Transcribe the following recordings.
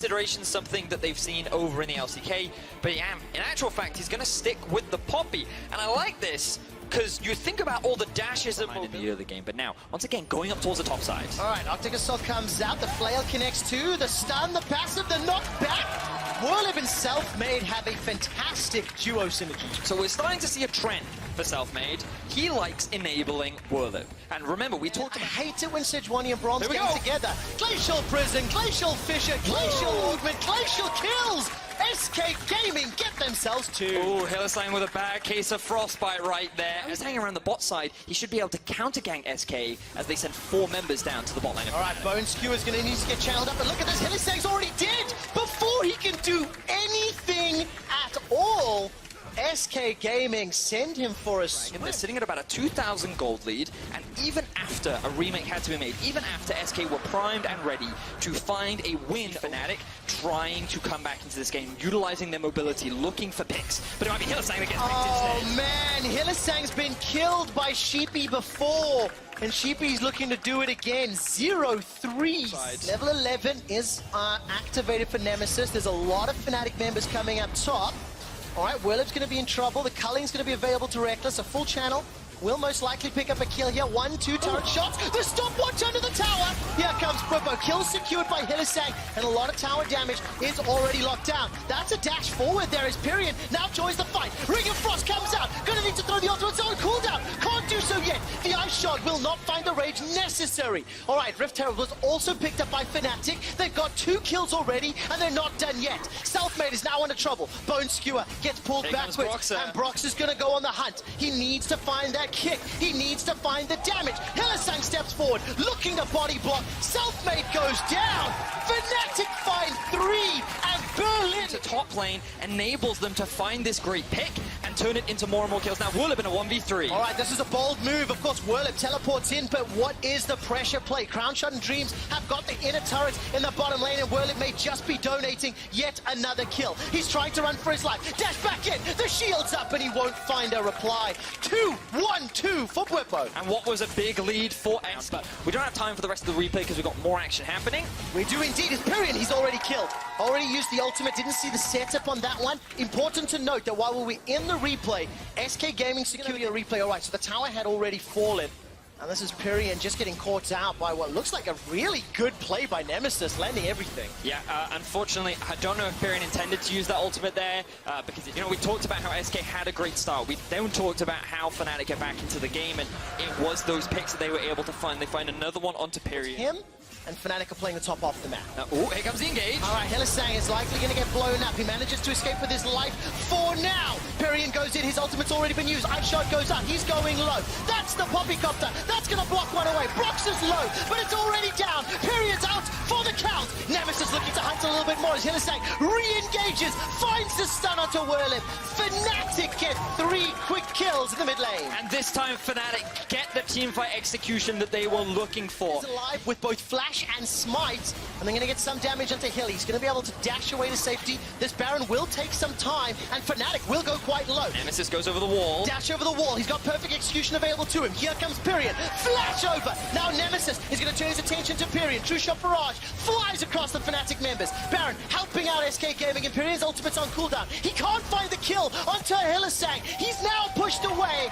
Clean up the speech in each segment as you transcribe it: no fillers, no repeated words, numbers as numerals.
Consideration something that they've seen over in the LCK, but yeah, in actual fact, he's going to stick with the Poppy. And I like this, because you think about all the dashes and in the early game, but now, once again, going up towards the top side. Alright, Arctic Assault comes out, the flail connects too, the stun, the passive, the knockback. Whirlib and Selfmade have a fantastic duo synergy. So we're starting to see a trend for Selfmade. He likes enabling Whirlib. And remember, we talked I about... hate it when Sejuani and Bronze get together. Glacial Prison, Glacial Fissure, Glacial Augment, Glacial Kills! SK Gaming get themselves two. Oh, Hylissang with a bad case of frostbite right there. He's hanging around the bot side. He should be able to counter-gang SK as they send 4 members down to the bot lane. Alright, Bone Skewer's going to need to get channeled up, but look at this, Hylissang's already dead before he can do anything at all. SK Gaming send him for a swim. And they're sitting at about a 2,000 gold lead, and even after a remake had to be made, even after SK were primed and ready to find a win, Fnatic trying to come back into this game, utilizing their mobility, looking for picks. But it might be Hylissang that gets picked instead. Oh man, Hylissang's been killed by Sheepy before, and Sheepy's looking to do it again. 0-3. Level 11 is activated for Nemesis. There's a lot of Fnatic members coming up top. Alright, Whirlib's going to be in trouble. The Culling's going to be available to Reckless. A full channel will most likely pick up a kill here. 1-2 turret shots. The stopwatch under the tower. Here comes Bubbo. Kill secured by Hylissang, and a lot of tower damage is already locked down. That's a dash forward there as Pyrion now joins the fight. Ring of Frost comes out. Gonna need to throw the ultimate on cooldown. Can't do so yet. The Ice Shard will not find the rage necessary. Alright, Runeterra was also picked up by Fnatic. They've got 2 kills already, and they're not done yet. Selfmade is now under trouble. Bone Skewer gets pulled backwards, and Brox is gonna go on the hunt. He needs to find that kick. He needs to find the damage. Hylissang steps forward, looking to body block. Selfmade goes down. Fnatic find 3, and Berlin to top lane enables them to find this great pick and turn it into more and more kills. Now Whirlib in a 1v3. Alright, this is a bold move. Of course, Whirlib teleports in, but what is the pressure play? Crownshot and Dreams have got the inner turrets in the bottom lane, and Whirlib may just be donating yet another kill. He's trying to run for his life. Dash back in. The shield's up, and he won't find a reply. 2-1-2 for Bwipo. And what was a big lead for S, but we don't have time for the rest of the replay because we've got more action happening. We do indeed. It's Pyrion. He's already killed. Already used the ultimate. Didn't see the setup on that one. Important to note that while we were in the replay, SK Gaming secured a replay. Alright, so the tower had already fallen. And this is Pyrion just getting caught out by what looks like a really good play by Nemesis, landing everything. Yeah, unfortunately, I don't know if Pyrion intended to use that ultimate there, because, you know, we talked about how SK had a great start. We then talked about how Fnatic get back into the game, and it was those picks that they were able to find. They find another one onto Pyrion. Him and Fnatic are playing the top off the map. Oh, here comes the engage. Alright, Hylissang is likely going to get blown up. He manages to escape with his life for now. Pyrion goes in. His ultimate's already been used. Ice Shot goes up. He's going low. That's the Poppycopter. That's going to block one away. Brox is low, but it's already down. Pyrion's out for the count. Nemesis looking to hunt a little bit more as Hylissang re-engages, finds the stun onto Whirlib. Fnatic get 3 quick kills in the mid lane. And this time Fnatic get the teamfight execution that they were looking for. He's alive with both Flash and Smite, and they're going to get some damage onto Hill. He's going to be able to dash away to safety. This Baron will take some time, and Fnatic will go quite low. Nemesis goes over the wall. Dash over the wall. He's got perfect execution available to him. Here comes Pyrion. Flash over. Now Nemesis is going to turn his attention to Pyrion. True Shot Barrage flies across the Fnatic members. Baron helping out SK Gaming, and Pyrion's ultimate's on cooldown. He can't find the kill onto Hylissang. He's now pushed away.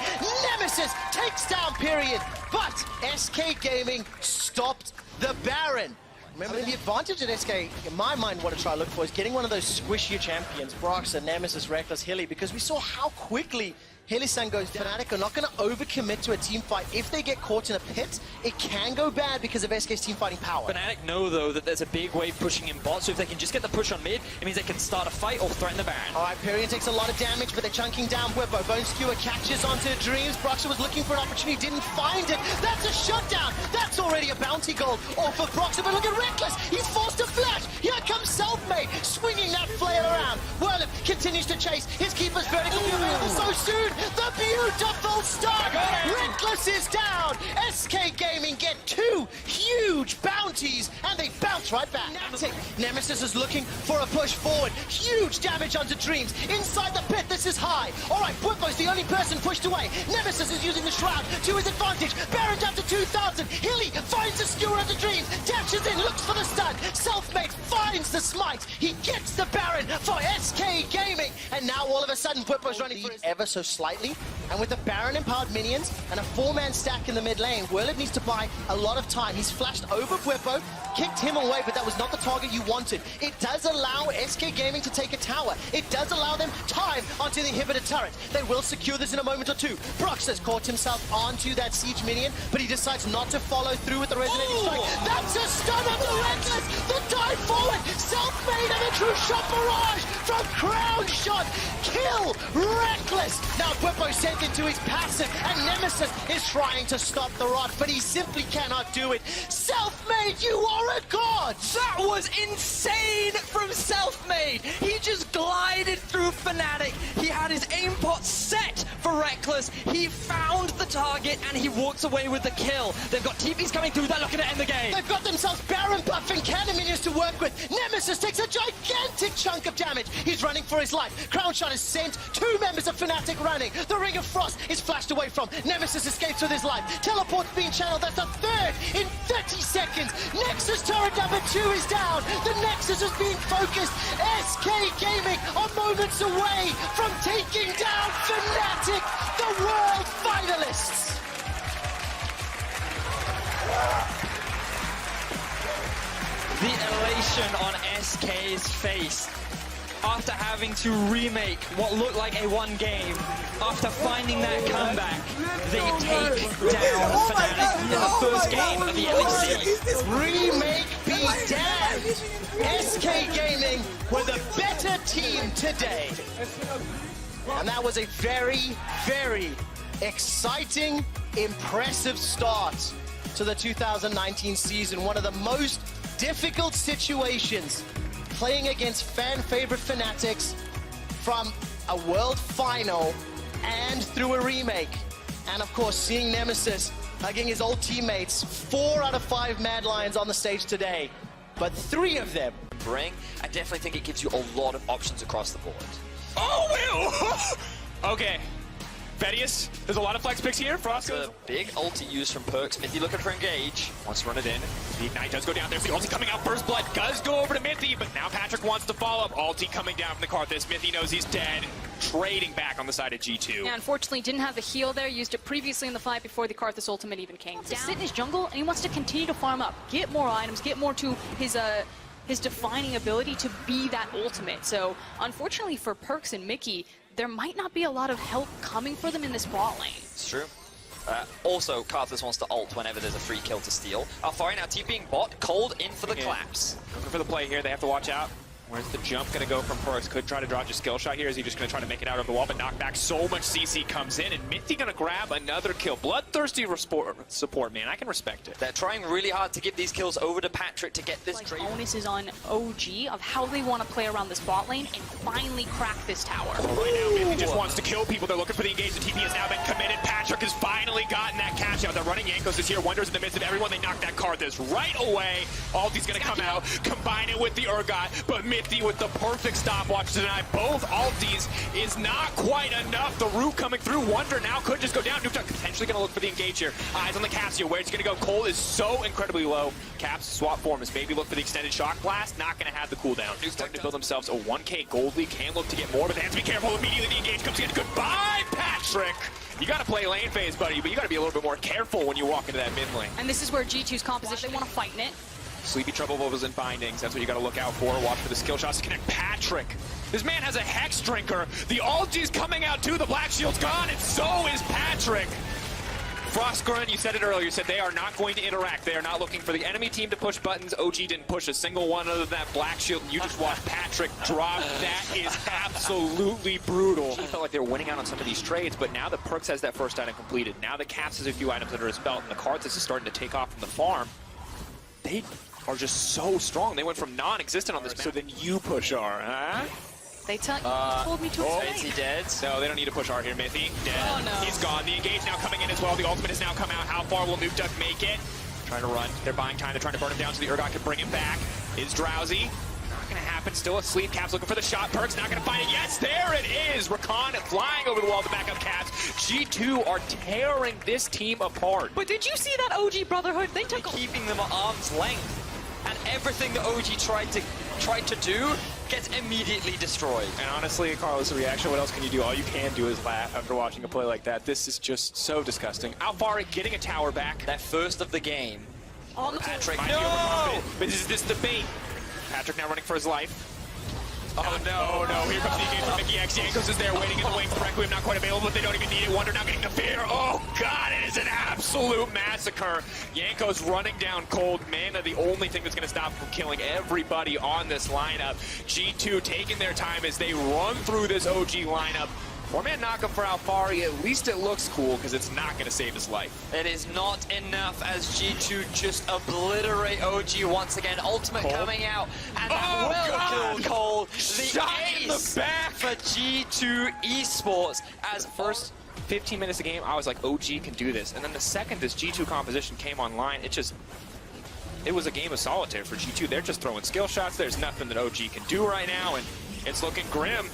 Nemesis takes down Pyrion, but SK Gaming stopped the Baron. Remember, the advantage that SK, in my mind, want to try to look for is getting one of those squishier champions, Brox and Nemesis, Reckless, Hilly, because we saw how quickly Hylissang goes down. Fnatic are not going to overcommit to a team fight. If they get caught in a pit, it can go bad because of SK's team fighting power. Fnatic know, though, that there's a big wave pushing in bot, so if they can just get the push on mid, it means they can start a fight or threaten the Baron. Alright, Pyrion takes a lot of damage, but they're chunking down Whippo. Bone Skewer catches onto Dreams. Broxer was looking for an opportunity, didn't find it. That's a shutdown. That's already a bounty goal off of Broxer, but look at Reckless. He's forced to flash. Here comes Selfmade, swinging that flail around. Whirlib continues to chase. His keeper's vertical be available so soon. The beautiful start. Reckless is down. SK Gaming get 2 huge bounties, and they bounce right back. Nemesis is looking for a push forward. Huge damage onto Dreams. Inside the pit, this is high. Alright, Bwipo's the only person pushed away. Nemesis is using the Shroud to his advantage. Baron down to 2,000. Hilly finds the Skewer of the Dreams. Dashes in, looks for the stun. Selfmade finds the smite. He gets the Baron for SK Gaming. And now all of a sudden, Bwipo's running for his ever so slightly. And with the Baron empowered minions and a 4-man stack in the mid lane, Werlib needs to buy a lot of time. He's flashed over Bwipo, kicked him away, but that was not the target you wanted. It does allow SK Gaming to take a tower. It does allow them time onto the inhibitor turret. They will secure this in a moment or two. Perkz has caught himself onto that siege minion, but he decides not to follow through with the resonating strike. That's a stun on the Reckless! The dive forward! Selfmade and a true shot barrage from Crown Shot! Kill Reckless! Now Bwipo sent into his passive, and Nemesis is trying to stop the rod, but he simply cannot do it. Selfmade, you are a god! That was insane from Selfmade. He just glided through Fnatic. He had his aim pot set for Reckless. He found the target and he walks away with the kill. They've got TPs coming through. They're looking to end the game. They've got themselves Baron buff and cannon minions to work with. Nemesis takes a gigantic chunk of damage. He's running for his life. Crown Shot is sent. 2 members of Fnatic running. The Ring of Frost is flashed away from. Nemesis escapes with his life. Teleport's being channeled. That's the 3rd in 30 seconds. Nexus turret number 2 is down. The Nexus is being focused. SK Gaming are moments away from taking down Fnatic, the world finalists. The elation on SK's face after having to remake what looked like a 1 game. After finding that comeback, they take down Fnatic in the first game of the LEC. Remake be damned! SK Gaming were the better team today. And that was a very, very exciting, impressive start to the 2019 season. One of the most difficult situations, playing against fan favorite Fnatics from a world final and through a remake. And of course, seeing Nemesis against his old teammates, 4 out of 5 Mad Lions on the stage today, but 3 of them. I definitely think it gives you a lot of options across the board. Oh, Will! Okay. Vedius, there's a lot of flex picks here. Frost A big ulti used from Perkz. Mithy looking for engage. wants to run it in. The Ignite does go down. There's the ulti coming out. First Blood does go over to Mithy, but now Patrick wants to follow up. Ulti coming down from the Karthus. Mithy knows he's dead. Trading back on the side of G2. Yeah, unfortunately didn't have the heal there. Used it previously in the fight before the Karthus ultimate even came down. Sit in his jungle, and he wants to continue to farm up. Get more items, get more to his defining ability to be that ultimate. So, unfortunately for Perkz and Mickey, there might not be a lot of help coming for them in this bot lane. It's true. Also, Karthus wants to ult whenever there's a free kill to steal. Alfari now TPing bot, cold in for the collapse. Looking for the play here. They have to watch out. Where's the jump going to go from Perkz? Could try to dodge a skill shot here. Is he just going to try to make it out of the wall? But knockback, so much CC comes in, and Mithy going to grab another kill. Bloodthirsty support, man. I can respect it. They're trying really hard to give these kills over to Patrick to get this trade. Onus is on OG of how they want to play around this bot lane and finally crack this tower. Right now, Mithy just wants to kill people. They're looking for the engage. The TP has now been committed. Patrick has finally gotten that catch out. They're running Yankos is here. Wonders in the midst of everyone. They knock that Karthus right away. Aldi's going to come out, combine it with the Urgot, but Mithy with the perfect stopwatch to deny both Altis is not quite enough. The root coming through. Wonder now could just go down. Nuke potentially going to look for the engage here. Eyes on the Cassio. Where it's going to go. Cole is so incredibly low. Caps swap form is maybe look for the extended shock blast. Not going to have the cooldown. Nuke's starting to build themselves a 1K gold lead. Can look to get more, but they have to be careful. Immediately the engage comes in. Goodbye, Patrick. You got to play lane phase, buddy, but you got to be a little bit more careful when you walk into that mid lane. And this is where G2's composition, they want to fight in it. Sleepy Trouble Bubbles and Bindings, that's what you gotta look out for. Watch for the skill shots to connect Patrick. This man has a Hex Drinker. The Algi's coming out too, the Black Shield's gone, and so is Patrick. Frostgurn, you said it earlier, you said they are not going to interact. They are not looking for the enemy team to push buttons. OG didn't push a single one other than that Black Shield, and you just watched Patrick drop. That is absolutely brutal. I felt like they were winning out on some of these trades, but now that Perkz has that first item completed, now that Caps has a few items under his belt, and the Karthus is starting to take off from the farm, they are just so strong. They went from non-existent on this map. So then you push R, huh? They told me to explain. Is he dead? No, they don't need to push R here. Mithy, dead. Oh, no. He's gone. The engage now coming in as well. The ultimate has now come out. How far will Nuke Duck make it? Trying to run. They're buying time. They're trying to burn him down so the Urgot can bring him back. Is Drowsy. Not going to have happen. Still asleep. Caps looking for the shot. Perkz not going to find it. Yes, there it is. Rakan flying over the wall to back up Caps. G2 are tearing this team apart. But did you see that OG Brotherhood? They took Keeping them at arm's length. And everything that OG tried to do gets immediately destroyed. And honestly, Carlos' reaction, what else can you do? All you can do is laugh after watching a play like that. This is just so disgusting. Alfari getting a tower back. That first of the game. on the Patrick, Might be no! overconfident, but this is this debate. Patrick now running for his life. Oh no, no, here comes the engage from Mickey X. Jankos is there waiting in the wings. Requiem not quite available, but they don't even need it. Wonder not getting the fear. Oh god, it is an absolute massacre. Jankos running down cold. Mana, the only thing that's going to stop him from killing everybody on this lineup. G2 taking their time as they run through this OG lineup. Four-man knockup for Alfari, at least it looks cool because it's not going to save his life. It is not enough as G2 just obliterate OG once again. Ultimate Cole coming out, and that will kill Cole. The Shot in the ace back for G2 Esports as First 15 minutes of the game, I was like, OG can do this. And then the second this G2 composition came online, it was a game of solitaire for G2. They're just throwing skill shots. There's nothing that OG can do right now, and it's looking grim.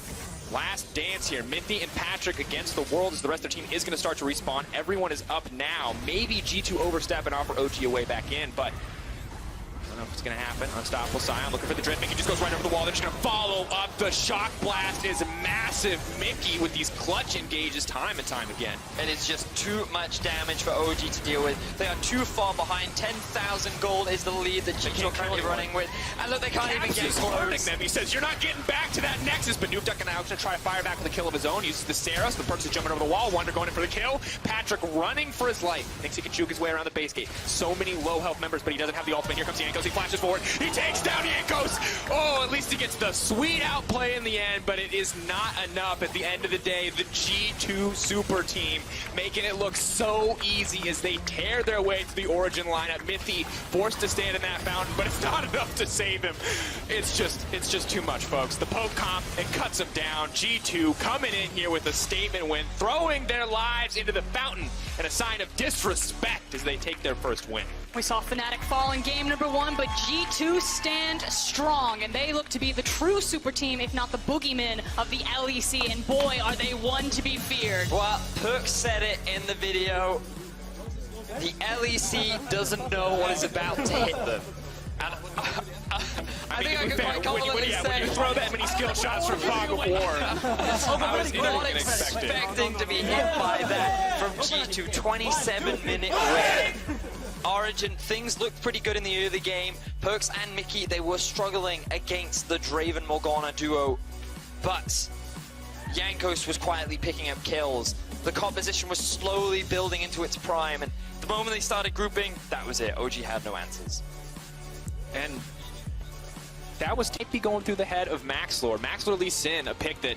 Last dance here. Minty and Patrick against the world as the rest of their team is going to start to respawn. Everyone is up now. Maybe G2 overstep and offer OG a way back in, but I don't know if it's going to happen. Unstoppable Scion looking for the Dread. Mickey just goes right over the wall. They're just going to follow up. The Shock Blast is massive. Mickey with these clutch engages time and time again. It is just too much damage for OG to deal with. They are too far behind. 10,000 gold is the lead that G2 are currently running with. And look, they can't even get close. Them. He says, you're not getting back to that Nexus, but Nuke now going to try to fire back with a kill of his own. Uses the Saros, the Perkz is jumping over the wall. Wonder going in for the kill. Patrick running for his life. Thinks he can juke his way around the base gate. So many low health members, but he doesn't have the ultimate. Here comes Jankos. He flashes forward. He takes down Jankos. Oh, at least he gets the sweet outplay in the end, but it is not enough at the end of the day. The G2 super team making it look so easy as they tear their way to the Origin lineup. Mithy forced to stand in that fountain, but it's not enough to save him. It's just too much, folks. The poke comp, it cuts him down. G2 coming in here with a statement win, throwing their lives into the fountain and a sign of disrespect as they take their first win. We saw Fnatic fall in game number 1, but G2 stand strong, and they look to be the true super team, if not the boogeymen of the LEC, and boy, are they one to be feared. Well, Perkz said it in the video. The LEC doesn't know what is about to hit them. And I think I could quite confidently say... When you throw that many skill shots from Fog of War, I was not expecting to be hit by that from G2. 27-minute win. Origin, things looked pretty good in the early game. Perkz and Mickey, they were struggling against the Draven Morgana duo, but Jankos was quietly picking up kills. The composition was slowly building into its prime, and the moment they started grouping, that was it. OG had no answers. And that was Tippy going through the head of Maxlord. Maxlord Lee Sin, a pick that,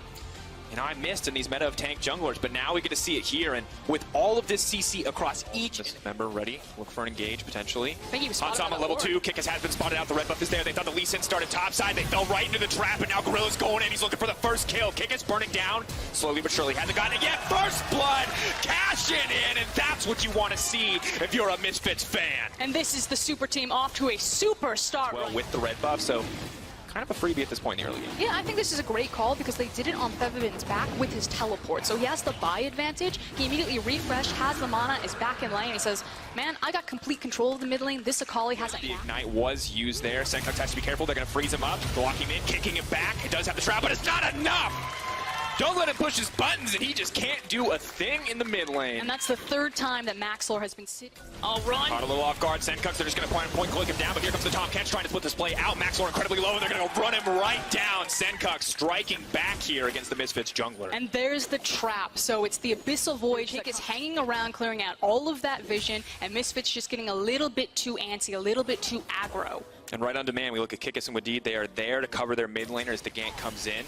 you know, I missed in these meta of tank junglers, but now we get to see it here, and with all of this CC across each member ready, look for an engage potentially. Hansama level 2, Kickus has been spotted out, the red buff is there, they thought the Lee Sin started topside, they fell right into the trap, and now Gorilla's going in, he's looking for the first kill. Kickus burning down, slowly but surely, hasn't gotten it yet, first blood, cashing in, and that's what you want to see if you're a Misfits fan. And this is the super team off to a super start. Well, with the red buff, so kind of a freebie at this point in the early game. Yeah, I think this is a great call because they did it on Featherman's back with his teleport. So he has the buy advantage. He immediately refreshed, has the mana, is back in lane. He says, man, I got complete control of the mid lane. This Akali has a The Ignite was used there. Senkux has to be careful. They're going to freeze him up, blocking him in, kicking him back. It does have the trap, but it's not enough! Don't let him push his buttons, and he just can't do a thing in the mid lane. And that's the third time that Maxlor has been sitting. I'll run. Caught a little off guard. Senkux, they're just going to point click him down, but here comes the Tom Kench trying to split this play out. Maxlor incredibly low, and they're going to run him right down. Senkux striking back here against the Misfits jungler. And there's the trap. So it's the Abyssal Void that is hanging around, clearing out all of that vision, and Misfits just getting a little bit too antsy, a little bit too aggro. And right on demand, we look at Kickus and Wadid. They are there to cover their mid laner as the gank comes in.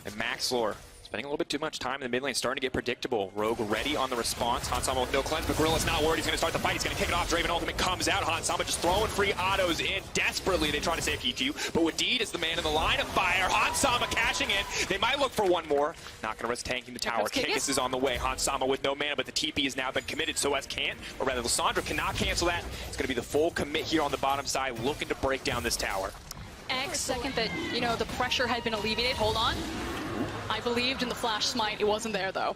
And Maxlor spending a little bit too much time in the mid lane, starting to get predictable. Rogue ready on the response. Hansama with no cleanse, but Gorilla's not worried. He's going to start the fight. He's going to kick it off. Draven ultimate comes out. Hansama just throwing free autos in. Desperately, they try to save PQ, but Wadid is the man in the line of fire. Hansama cashing in. They might look for one more. Not going to risk tanking the tower. Kickus is on the way. Hansama with no mana, but the TP has now been committed, so as can't, or rather Lissandra cannot cancel that. It's going to be the full commit here on the bottom side, looking to break down this tower. X second that, you know, the pressure had been alleviated. Hold on. I believed in the flash smite. It wasn't there, though.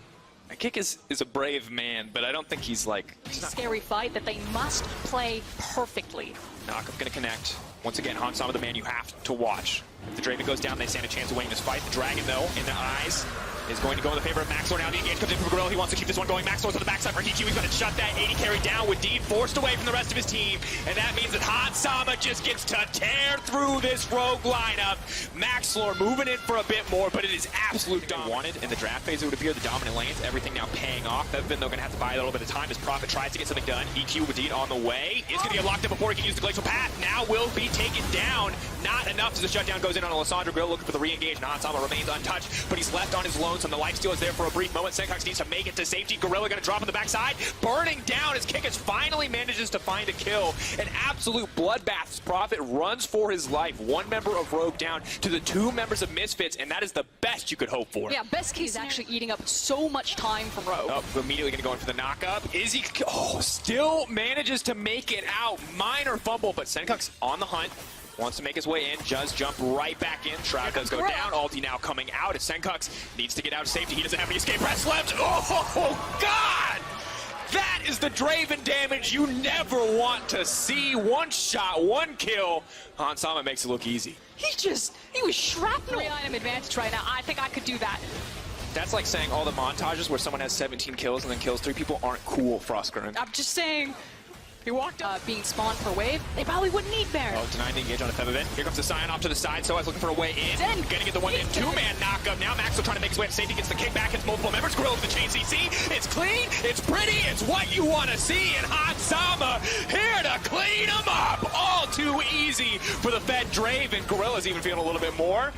Kick is a brave man, but I don't think he's like... Scary fight that they must play perfectly. Knockup's gonna connect. Once again, Hansama, the man you have to watch. If the Draven goes down, they stand a chance of winning this fight. The Dragon, though, in the eyes, is going to go in the favor of Maxlor. Now the engage comes in from Gorilla. He wants to keep this one going. Maxlor's on the backside for Hichu. He's going to shut that 80 carry down with Deed forced away from the rest of his team. And that means that Hansama just gets to tear through this rogue lineup. Maxlor moving in for a bit more, but it is absolute wanted in the draft phase. It would appear the dominant lanes, everything now paying off. They're going to have to buy a little bit of time as Prophet tries to get something done. EQ with Deed on the way. Is going to get locked up before he can use the glacial path. Now will be taken down. Not enough as the shutdown goes in on Alessandro Grill looking for the re-engage. And Hansama remains untouched, but he's left on his lonesome. The lifesteal is there for a brief moment. Senkox needs to make it to safety. Gorilla going to drop on the backside. Burning down as Kikis finally manages to find a kill. An absolute bloodbath as Prophet runs for his life. One member of Rogue down to the two members of Misfits, and that is the best you could hope for. Yeah, best case is actually eating up so much time from Rogue. Oh, immediately going to go in for the knockup. Is he... Oh, still manages to make it out. Minor fumble, but Senkox on the hunt. Wants to make his way in, does jump right back in. Shroud does go down. Ulti now coming out as Senkox needs to get out of safety. He doesn't have any escape rest left. Oh, God! That is the Draven damage you never want to see. One shot, one kill. Hansama makes it look easy. He was shrapnel. 3-item advantage right now. I think I could do that. That's like saying all the montages where someone has 17 kills and then kills 3 people aren't cool, Frostgurn. I'm just saying. He walked up. Being spawned per wave, they probably wouldn't need Baron. Oh, denying the engage on a Feb event. Here comes the Scion off to the side. So I was looking for a way in. Gonna get the one in. Two-man knockup. Now Maxwell trying to make his way to safety. Gets the kickback. Hits multiple members. Gorilla with the chain CC. It's clean. It's pretty. It's what you want to see. And Hansama here to clean him up. All too easy for the Fed Draven. Gorilla's even feeling a little bit more.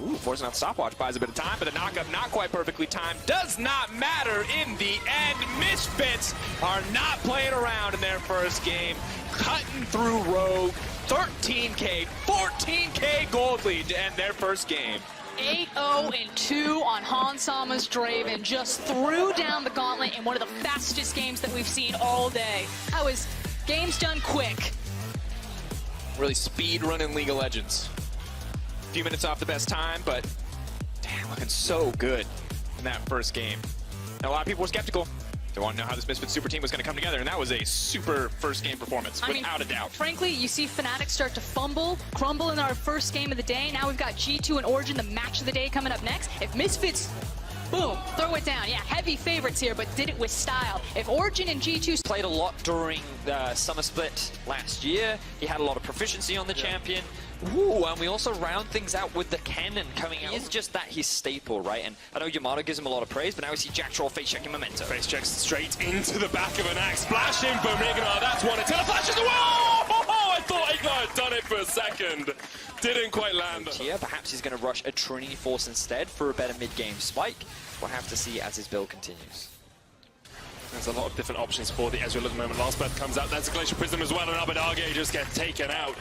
Ooh, forcing out stopwatch buys a bit of time, but the knockup not quite perfectly timed. Does not matter in the end. Misfits are not playing around in their first game. Cutting through Rogue. 13K, 14K gold lead to end their first game. 8-0-2 on Hansama's Draven. Just threw down the gauntlet in one of the fastest games that we've seen all day. That was games done quick. Really speed running League of Legends. A few minutes off the best time, but damn, looking so good in that first game. Now, a lot of people were skeptical. They want to know how this Misfits super team was going to come together, and that was a super first game performance, without a doubt. Frankly, you see Fnatic start to crumble in our first game of the day. Now we've got G2 and Origin, the match of the day, coming up next. If Misfits, boom, throw it down. Yeah, heavy favorites here, but did it with style. If Origin and G2 played a lot during the summer split last year, he had a lot of proficiency on the champion. Ooh, and we also round things out with the cannon coming out. It's just that he's staple, right? And I know Yamato gives him a lot of praise, but now we see Jack Troll face checking Memento. Face checks straight into the back of an axe. Splashing from Ignar, that's one. Until flashes away! Oh, I thought Ignar had done it for a second. Didn't quite land. Here, perhaps he's going to rush a Trinity Force instead for a better mid-game spike. We'll have to see as his build continues. There's a lot of different options for the Ezreal at the moment. Last breath comes out. There's a Glacial Prism as well, and Abadage just gets taken out.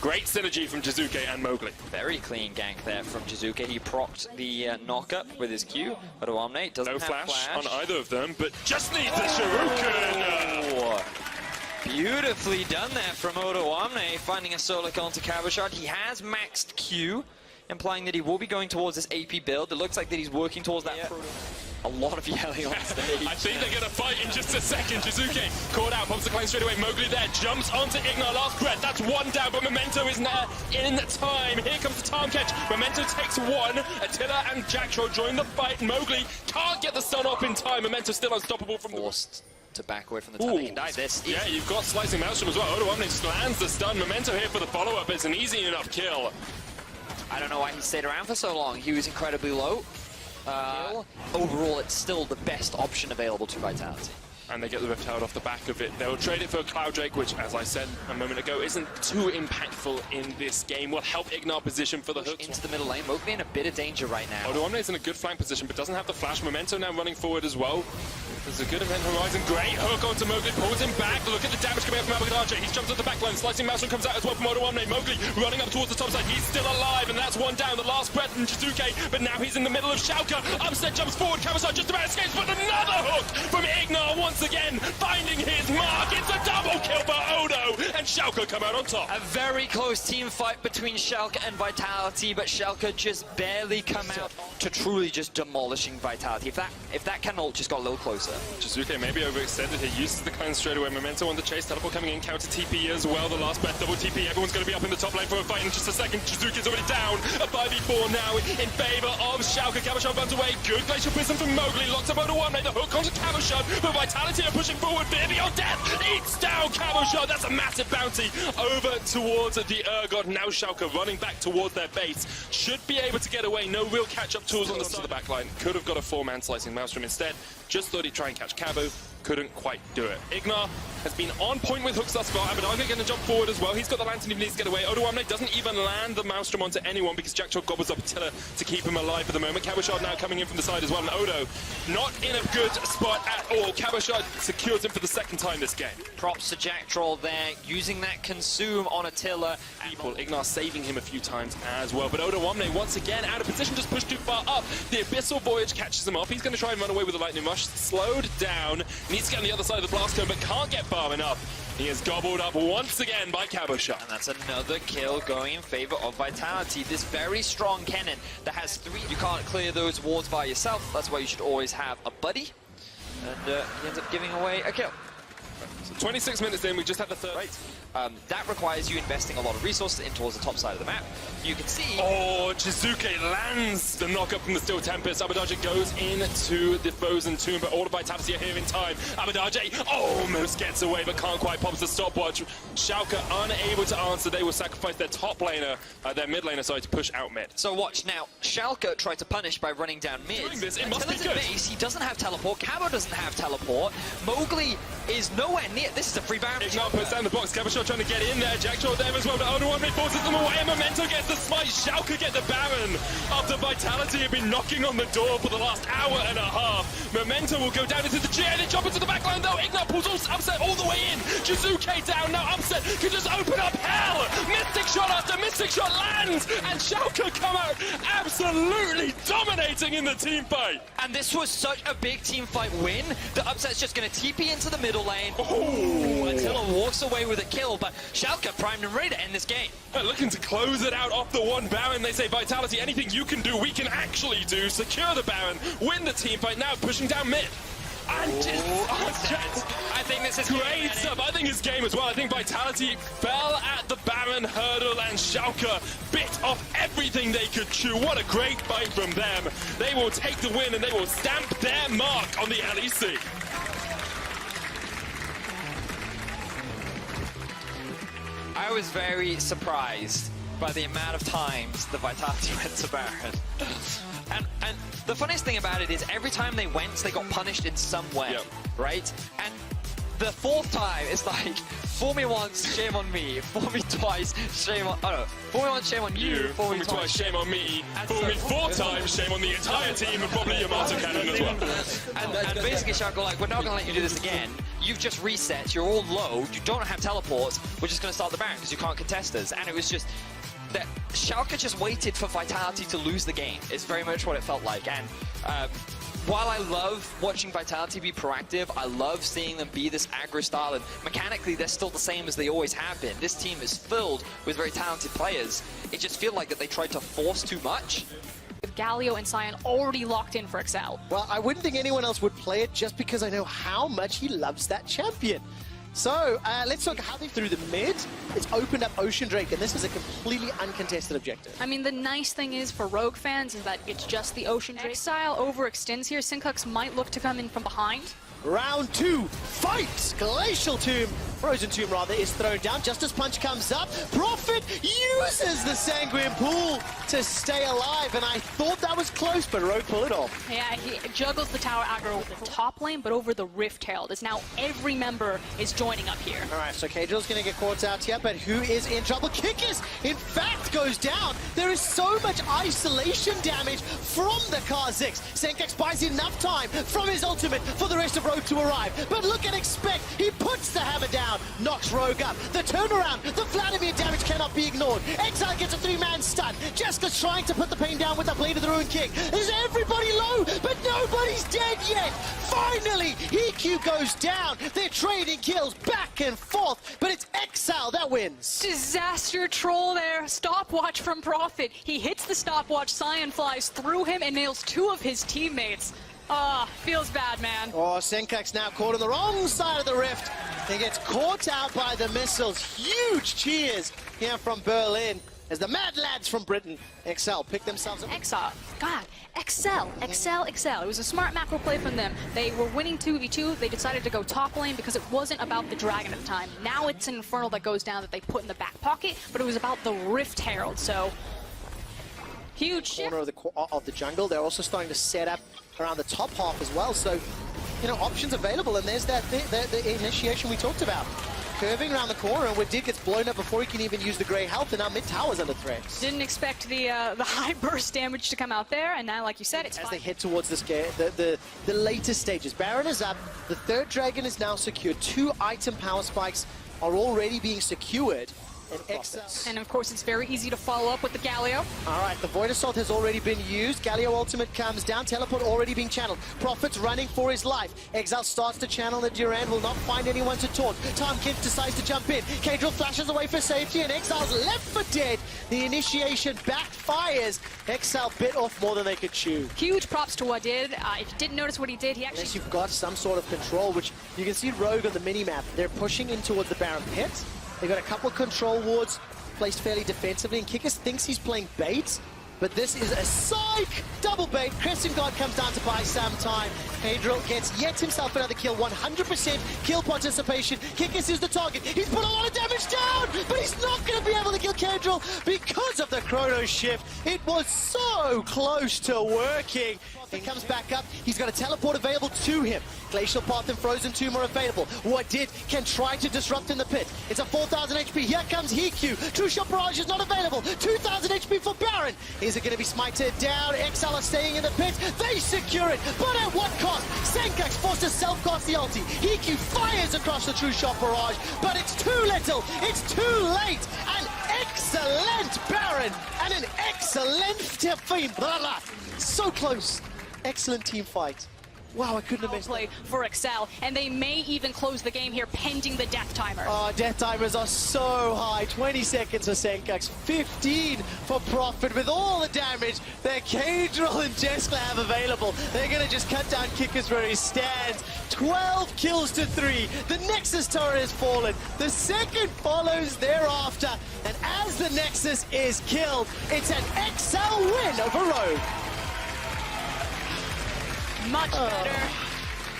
Great synergy from Jizuke and Mowgli. Very clean gank there from Jizuke. He procced the knock-up with his Q, but Oamne doesn't No have flash on either of them, but just needs the Shuriken! Oh, beautifully done there from Odo Oamne, finding a solo kill onto Cabochard. He has maxed Q, implying that he will be going towards this AP build. It looks like that he's working towards that. A lot of yelling on stage. I think they're going to fight in just a second. Jizuke caught out, pumps the climb straight away. Mowgli there, jumps onto Ignar. Last breath, that's one down, but Memento is now in time. Here comes the Tarm catch. Memento takes one. Attila and Jackro join the fight. Mowgli can't get the stun up in time. Memento still unstoppable from forced to back away from the time. He can die this. Yeah, you've got Slicing Maelstrom as well. Odo Omni just lands the stun. Memento here for the follow-up. It's an easy enough kill. I don't know why he stayed around for so long. He was incredibly low. Overall, it's still the best option available to Vitality. And they get the Rift Herald off the back of it. They'll trade it for Cloud Drake, which, as I said a moment ago, isn't too impactful in this game. Will help Ignar position for the hook. Into the middle lane. Mowgli in a bit of danger right now. Odo Omni is in a good flank position, but doesn't have the flash. Memento now running forward as well. There's a good event horizon. Great hook onto Mowgli, pulls him back. Look at the damage coming out from Abadage. He's jumped at the back line. Slicing Maelstrom comes out as well from Odo Omni. Mowgli running up towards the top side. He's still alive, and that's one down. The last breath from Jizuke, but now he's in the middle of Schalke. Upset jumps forward. Cabochard just about escapes, but another hook from Ignar once again, finding his mark. It's a double kill for Odo, and and Schalke come out on top. A very close team fight between Schalke and Vitality, but Schalke just barely come out to truly just demolishing Vitality. If that Canol just got a little closer. Jizuke maybe overextended here, uses the cleanse straight away. Memento on the chase, teleport coming in, counter TP as well. The last breath, double TP. Everyone's going to be up in the top lane for a fight in just a second. Jizuke's already down. A 5v4 now in favor of Schalke. Cabochon runs away. Good glacial prism from Mowgli. Locks up Oda 1. The hook onto Cabochon. But Vitality are pushing forward. Vivi on death. Eats down Cabochon. That's a massive bounty over towards the Urgot. Now Schalke running back towards their base. Should be able to get away. No real catch-up tools on the side of the back line. Could have got a 4-man slicing Maelstrom instead. Just thought he'd try and catch Cabo. Couldn't quite do it. Ignar has been on point with hooks thus far. Abadage going to jump forward as well. He's got the lantern he needs to get away. Odoamne doesn't even land the Maelstrom onto anyone because Jackshot gobbles up Attila to keep him alive for the moment. Cabochon now coming in from the side as well. And Odo not in a good spot at all. Cabochon secures him for the second time this game. Props to Jack Troll there, using that consume on Attila. People, Ignar saving him a few times as well. But Odoamne once again out of position, just pushed too far up. The Abyssal Voyage catches him off. He's going to try and run away with the Lightning Rush. Slowed down. Needs to get on the other side of the blast cone, but can't get far enough. He is gobbled up once again by Cabochon. And that's another kill going in favor of Vitality. This very strong cannon that has 3. You can't clear those wards by yourself. That's why you should always have a buddy. And he ends up giving away a kill. So 26 minutes in, we just had the third. Right. That requires you investing a lot of resources in towards the top side of the map. You can see... Oh, Jizuke lands the knock-up from the Steel Tempest. Abadage goes into the Frozen Tomb, but all of Vitality are here in time. Abadage almost gets away, but can't quite pop the stopwatch. Schalke unable to answer. They will sacrifice their top laner, their mid laner, sorry, to push out mid. So watch now. Schalke tried to punish by running down mid. Doing this, it must be good. Base, he doesn't have teleport. Cabo doesn't have teleport. Mowgli is nowhere near. This is a free bound. Ignar puts down the box. Cabochon trying to get in there. Jackshot there as well, but Odoamne forces them away, and Memento gets the smite. Schalke get the Baron after Vitality have been knocking on the door for the last hour and a half. Memento will go down into the chair, they jump into the backline though. Ignar pulls Upset all the way in. Jizuke down, now Upset can just open up hell. Mystic shot after Mystic shot lands, and Schalke come out absolutely dominating in the team fight. And this was such a big team fight win. The Upset's just going to TP into the middle lane. Attila walks away with a kill, but Schalke primed and ready to end this game. Looking to close it out off the one Baron. They say, Vitality, anything you can do, we can actually do. Secure the Baron, win the team fight, now pushing down mid. And I think this is great stuff. I think his game as well. I think Vitality fell at the Baron hurdle and Schalke bit off everything they could chew. What a great fight from them. They will take the win and they will stamp their mark on the LEC. I was very surprised by the amount of times the Vitality went to Baron. And the funniest thing about it is every time they went, they got punished in some way, right? And the 4th time, it's like, fool me once, shame on me. Fool me twice, shame on... Oh no, fool me once, shame on you. Fool me twice, shame on me. Fool me 4 times, shame on the entire team, and probably your Master Cannon as well. And basically, Schalke like, we're not going to let you do this again. You've just reset, you're all low, you don't have teleports, we're just going to start the Baron because you can't contest us. And it was just... that Schalke just waited for Vitality to lose the game. It's very much what it felt like. And while I love watching Vitality be proactive, I love seeing them be this aggro style, and mechanically they're still the same as they always have been. This team is filled with very talented players. It just feels like that they tried to force too much. With Galio and Sion already locked in for Excel. Well, I wouldn't think anyone else would play it just because I know how much he loves that champion. So, let's talk how they threw the mid. It's opened up Ocean Drake, and this is a completely uncontested objective. I mean, the nice thing is for Rogue fans is that it's just the Ocean Drake. Exile overextends here. Syncux might look to come in from behind. Round 2, fight! Glacial Tomb, Frozen Tomb rather, is thrown down. Justice Punch comes up. Prophet uses the Sanguine Pool to stay alive, and I thought that was close, but Rogue pulled it off. Yeah, he juggles the tower aggro top lane, but over the Rift Herald. As now every member is joining up here. All right, so K-Drill's going to get caught out here, but who is in trouble? Kickers, in fact, goes down. There is so much isolation damage from the Kha'Zix. Senkex buys enough time from his ultimate for the rest of Rogue to arrive. But look and expect, he puts the hammer down. down, knocks Rogue up. The turnaround, the Vladimir damage cannot be ignored. Exile gets a 3-man stun. Jessica's trying to put the pain down with the Blade of the Ruin King. Is everybody low? But nobody's dead yet. Finally, EQ goes down. They're trading kills back and forth, but it's Exile that wins. Disaster troll there. Stopwatch from Prophet. He hits the stopwatch, Cyan flies through him and nails 2 of his teammates. Ah, feels bad, man. Oh, Senkak's now caught on the wrong side of the rift. He gets caught out by the missiles. Huge cheers here from Berlin as the Mad Lads from Britain, Excel, pick themselves up. Exile. God, Excel. It was a smart macro play from them. They were winning 2v2. They decided to go top lane because it wasn't about the Dragon at the time. Now it's an Infernal that goes down that they put in the back pocket, but it was about the Rift Herald, so... Huge shift. Corner of the jungle. They're also starting to set up around the top half as well, so, you know, options available, and there's that the initiation we talked about. Curving around the corner, and Wadid gets blown up before he can even use the grey health, and now mid-tower's under threat. Didn't expect the high burst damage to come out there, and now, like you said, it's As fine. they head towards the later stages. Baron is up, the 3rd dragon is now secured, 2 item power spikes are already being secured. And of course, it's very easy to follow up with the Galio. All right, the Void Assault has already been used. Galio ultimate comes down. Teleport already being channeled. Prophet's running for his life. Exile starts to channel the Durand. Will not find anyone to taunt. Tom Kid decides to jump in. Kadril flashes away for safety, and Exile's left for dead. The initiation backfires. Exile bit off more than they could chew. Huge props to Wadid. If you didn't notice what he did, he actually... Unless you've got some sort of control, which you can see Rogue on the mini-map. They're pushing in towards the Baron pit. They've got a couple of control wards placed fairly defensively, and Kikis thinks he's playing bait, but this is a psych double bait. Crescent Guard comes down to buy some time. Pedro gets yet himself another kill, 100% kill participation. Kikis is the target. He's put a lot of damage down, but he's not going to be able to kill Kedril because of the Chrono Shift. It was so close to working. He comes back up. He's got a teleport available to him. Glacial Path and Frozen Tomb are available. Wadid can try to disrupt in the pit. It's a 4,000 HP. Here comes Hiku. True Shot Barrage is not available. 2,000 HP for Baron. Is it going to be smited down? Exile are staying in the pit. They secure it, but at what cost? Senkax forced to self-cast the ulti. Hiku fires across the True Shot Barrage, but it's too little. It's too late. An excellent Baron and an excellent team. So close. Excellent team fight. Wow, I couldn't have missed play for Excel, and they may even close the game here pending the death timer. Oh, death timers are so high. 20 seconds for Senkax, 15 for Prophet. With all the damage that Kadril and Jeskla have available, they're going to just cut down Kickers where he stands. 12 kills to 3. The Nexus turret has fallen. The second follows thereafter. And as the Nexus is killed, it's an Excel win over Rogue. Much better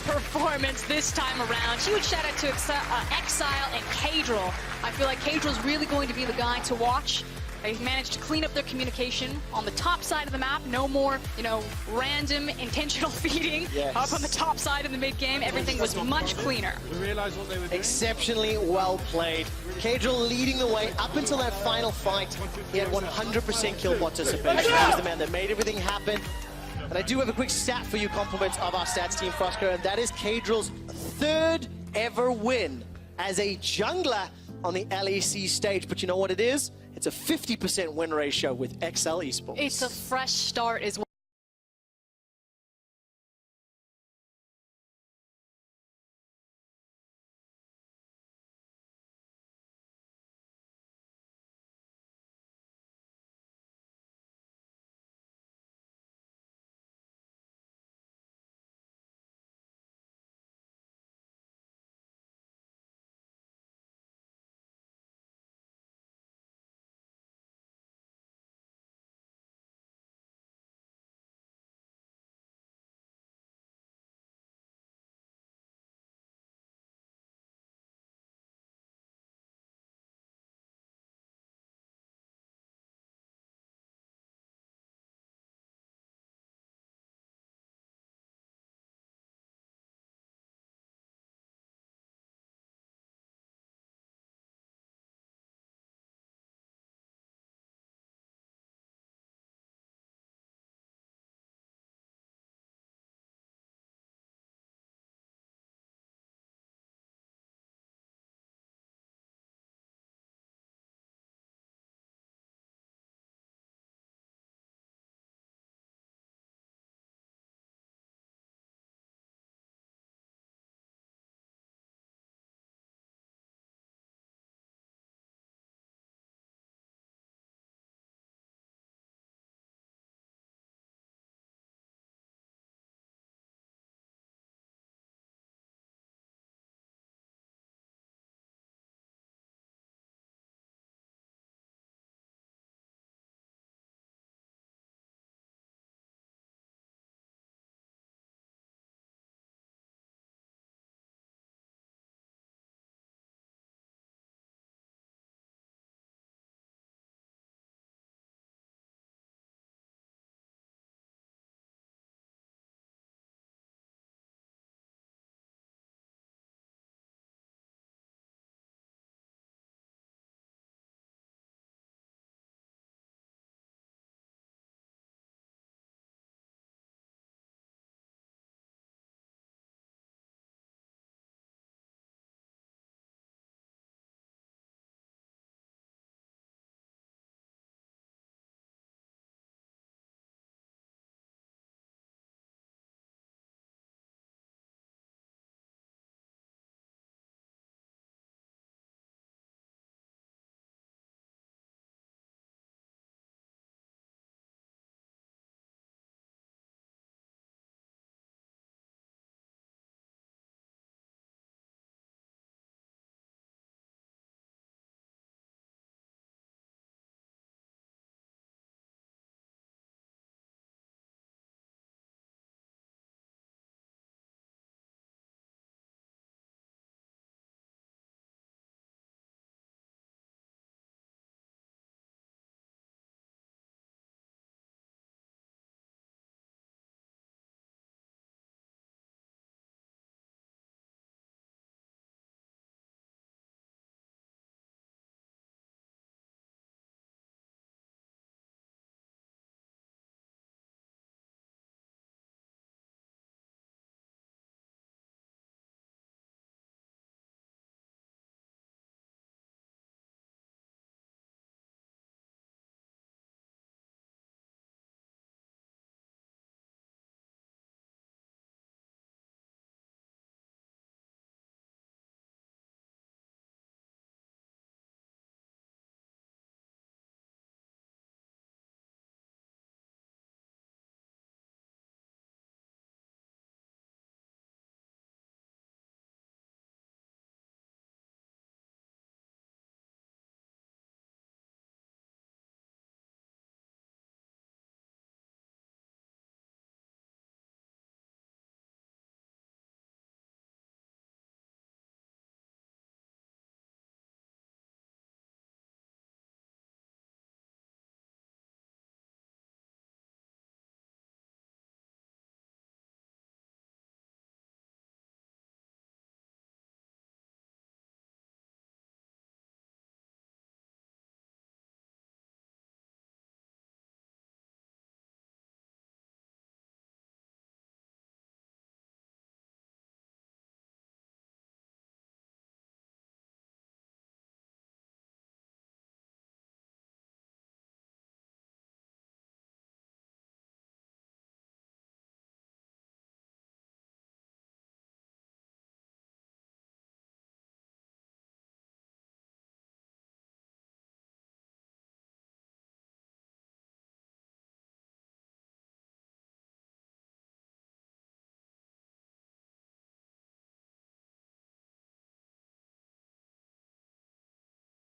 performance this time around. Huge shout out to Exile and Kadril. I feel like Kadril's really going to be the guy to watch. They've managed to clean up their communication on the top side of the map. No more, you know, random intentional feeding up on the top side of the mid game. Everything was much cleaner. Exceptionally well played. Kadril leading the way up until that final fight. He had 100% kill participation. He was the man that made everything happen. And I do have a quick stat for you, compliments of our stats team, Frosco, and that is Kadril's 3rd ever win as a jungler on the LEC stage. But you know what it is? It's a 50% win ratio with XL Esports. It's a fresh start as well.